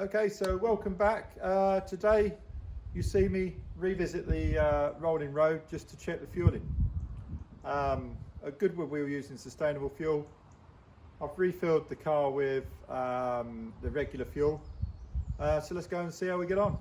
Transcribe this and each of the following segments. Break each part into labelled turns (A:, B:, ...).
A: Okay, so welcome back. Today you see me revisit the rolling road just to check the fueling. At Goodwood we were using sustainable fuel. I've refilled the car with the regular fuel. So let's go and see how we get on.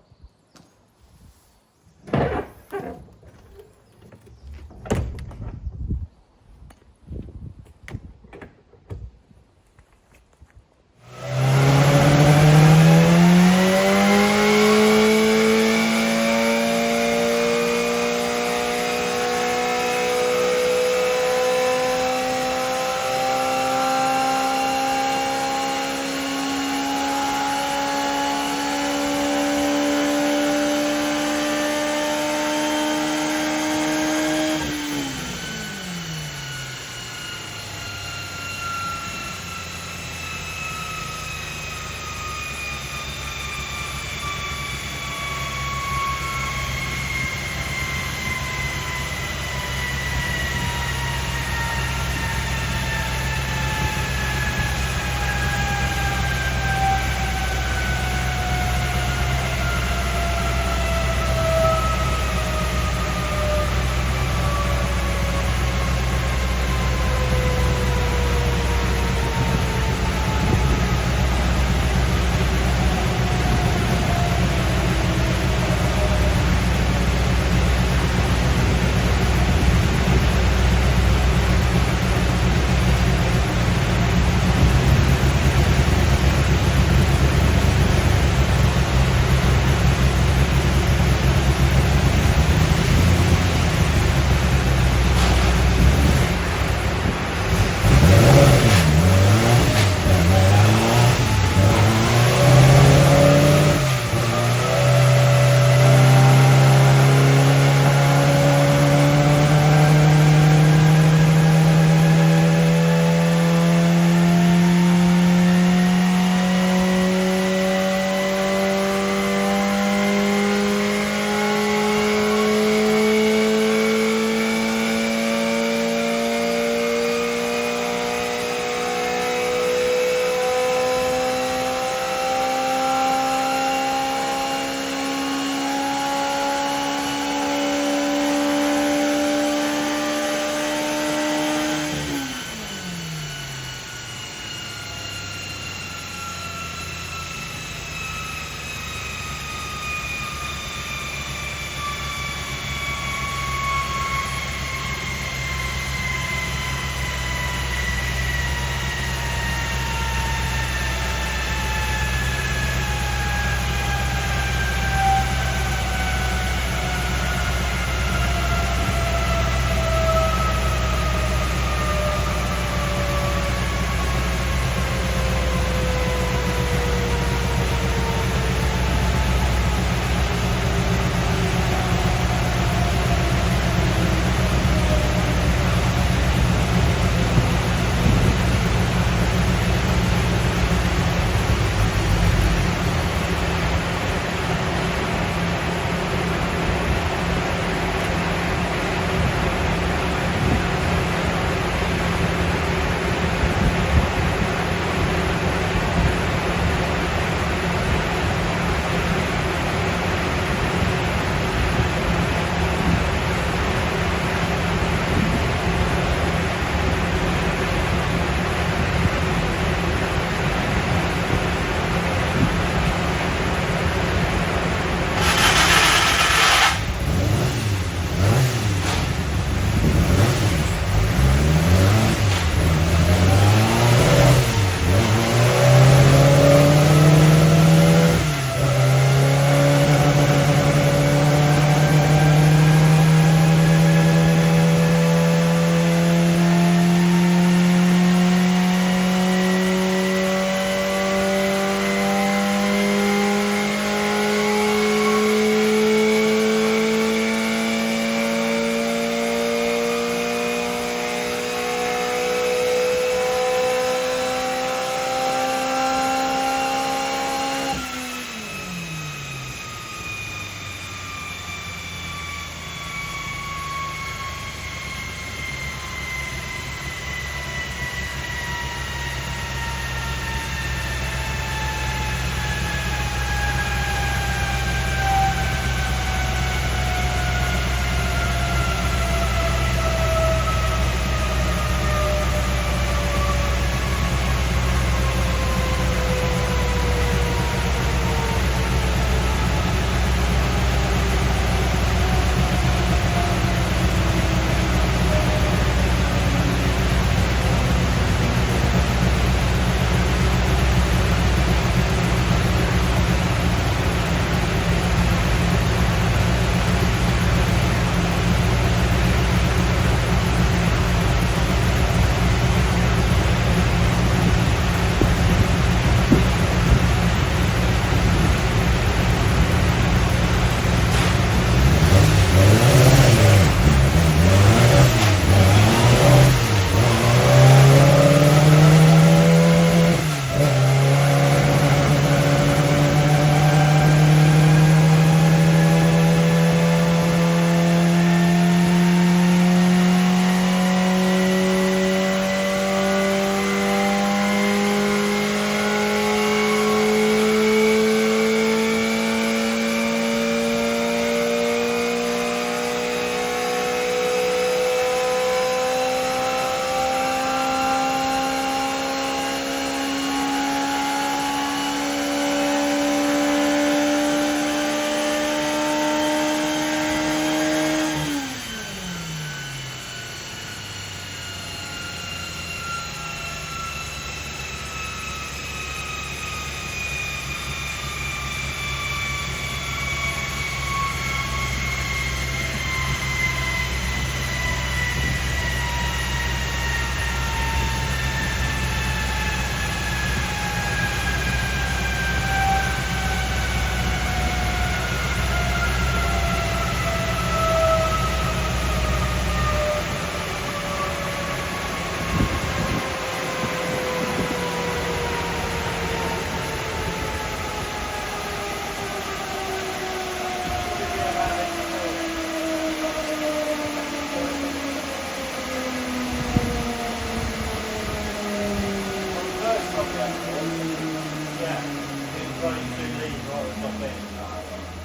B: running too lean right at the top end.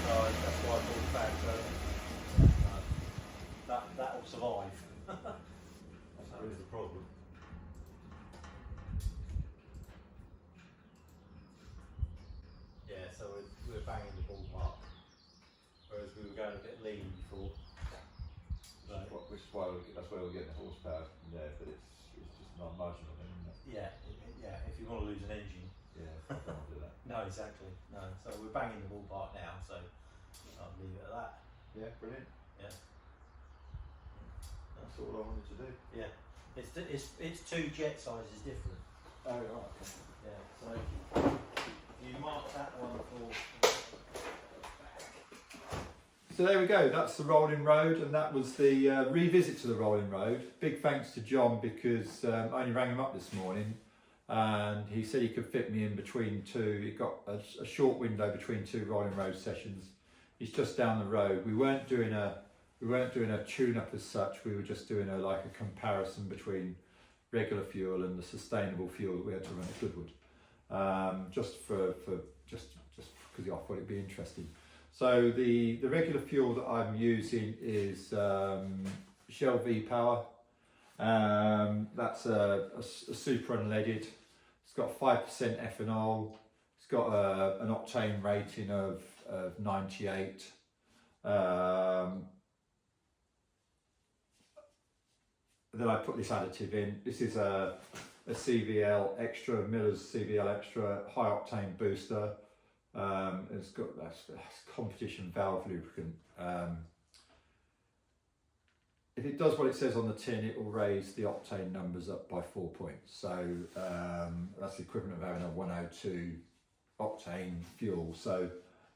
B: So that's why I pulled it back. So that'll survive. That is the problem. Yeah, so we're banging the ballpark, whereas we were going a bit lean before.
C: Which is why that's where we're getting the horsepower from there, but it's just not marginal, isn't it?
B: Yeah, yeah. If you want to lose an engine.
C: Yeah, I don't want to do that.
B: No, exactly. No, so we're banging the ballpark now. So I'll leave it at that.
C: Yeah, brilliant.
B: Yeah.
C: That's all I wanted to do.
B: Yeah. It's two jet sizes different.
C: Oh, right. Okay.
B: Yeah. So you mark that one for.
A: So there we go, that's the rolling road, and that was the revisit to the rolling road. Big thanks to John, because I only rang him up this morning and he said he could fit me in between two. He got a short window between two rolling road sessions. He's just down the road. We weren't doing a tune-up as such. We were just doing a comparison between regular fuel and the sustainable fuel that we had to run at Goodwood, just because I thought it'd be interesting. So the regular fuel that I'm using is Shell V Power. That's a super unleaded. It's got 5% ethanol. It's got an octane rating of 98. Then I put this additive in. This is a CVL Extra, Millers CVL Extra high octane booster. It's got that's competition valve lubricant. If it does what it says on the tin, it will raise the octane numbers up by 4 points. So that's the equivalent of having a 102 octane fuel. So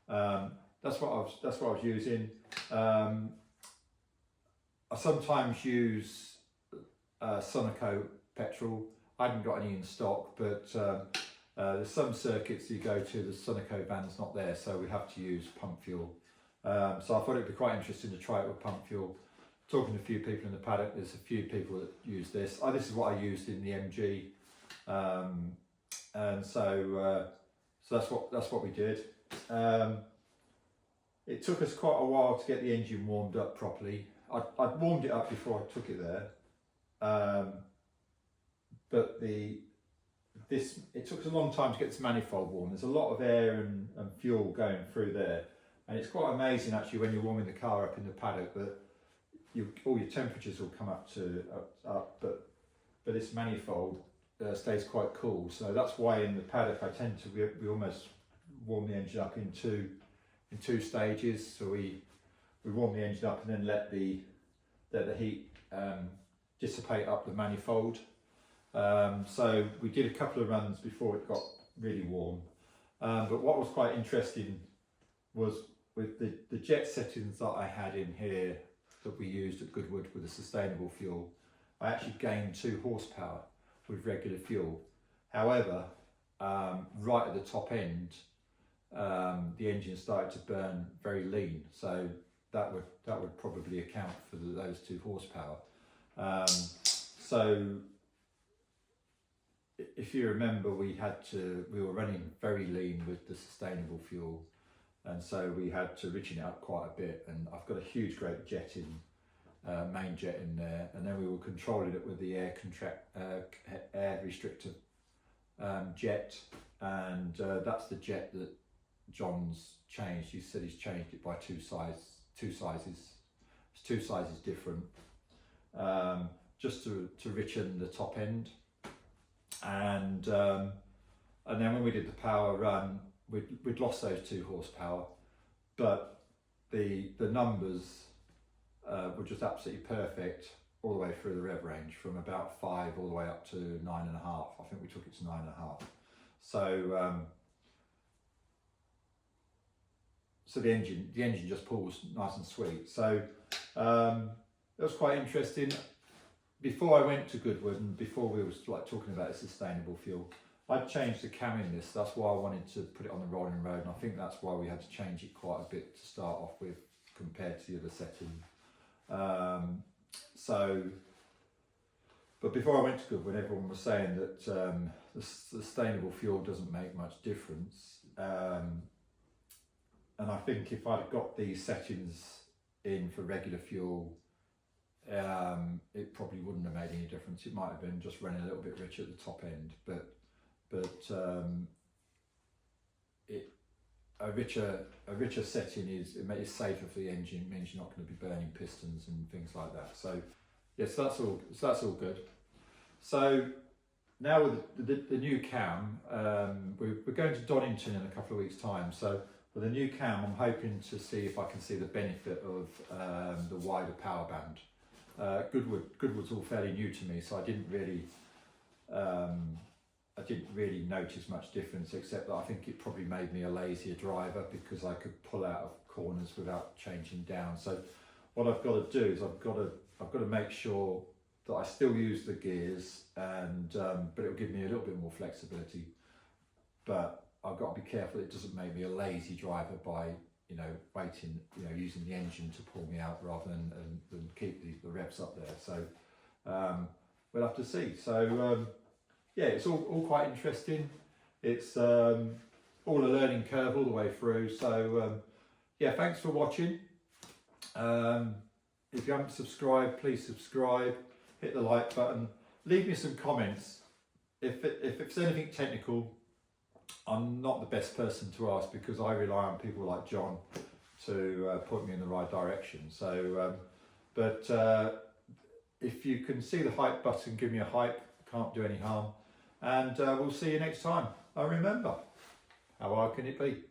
A: that's what I was using. I sometimes use Sunoco petrol. I haven't got any in stock, but there's some circuits you go to, the Sunoco van's not there, so we have to use pump fuel. So I thought it'd be quite interesting to try it with pump fuel. Talking to a few people in the paddock, there's a few people that use this. This is what I used in the MG, and so that's what we did. It took us quite a while to get the engine warmed up properly. I'd warmed it up before I took it there, but it took us a long time to get this manifold warm. There's a lot of air and fuel going through there, and it's quite amazing actually when you're warming the car up in the paddock that all your temperatures will come up, but this manifold stays quite cool. So that's why in the paddock we almost warm the engine up in two stages. So we warm the engine up and then let the heat dissipate up the manifold. So we did a couple of runs before it got really warm. But what was quite interesting was with the jet settings that I had in here that we used at Goodwood with the sustainable fuel, I actually gained 2 horsepower with regular fuel. However, right at the top end, the engine started to burn very lean, so that would probably account for those 2 horsepower. So if you remember, we were running very lean with the sustainable fuel, and so we had to richen it up quite a bit. And I've got a huge great jet main jet in there, and then we were controlling it with the air restrictor jet, and that's the jet that John's changed. He said he's changed it by two sizes. It's 2 sizes different, just to richen the top end. And then when we did the power run, we'd lost those 2 horsepower, but the numbers were just absolutely perfect all the way through the rev range, from about 5 all the way up to 9.5. I think we took it to 9.5. So the engine just pulls nice and sweet. So it was quite interesting. Before I went to Goodwood and before we were talking about a sustainable fuel, I'd changed the cam in this. That's why I wanted to put it on the rolling road, and I think that's why we had to change it quite a bit to start off with compared to the other setting. But before I went to Goodwood, everyone was saying that the sustainable fuel doesn't make much difference. and I think if I'd got these settings in for regular fuel, it probably wouldn't have made any difference. It might have been just running a little bit richer at the top end, but a richer setting is safer for the engine. It means you're not going to be burning pistons and things like that. So yes, that's all good. So now with the new cam, we're going to Donington in a couple of weeks' time. So with the new cam, I'm hoping to see if I can see the benefit of the wider power band. Goodwood's all fairly new to me, so I didn't really notice much difference, except that I think it probably made me a lazier driver because I could pull out of corners without changing down. So what I've got to do is I've got to make sure that I still use the gears, and but it'll give me a little bit more flexibility. But I've got to be careful it doesn't make me a lazy driver by using the engine to pull me out rather than keep the revs up there. So we'll have to see. So yeah, it's all quite interesting. It's all a learning curve all the way through. So yeah, thanks for watching. If you haven't subscribed, please subscribe. Hit the like button. Leave me some comments. If it's anything technical, I'm not the best person to ask because I rely on people like John to point me in the right direction. So, if you can see the hype button, give me a hype. Can't do any harm. And we'll see you next time. And remember, how hard can it be?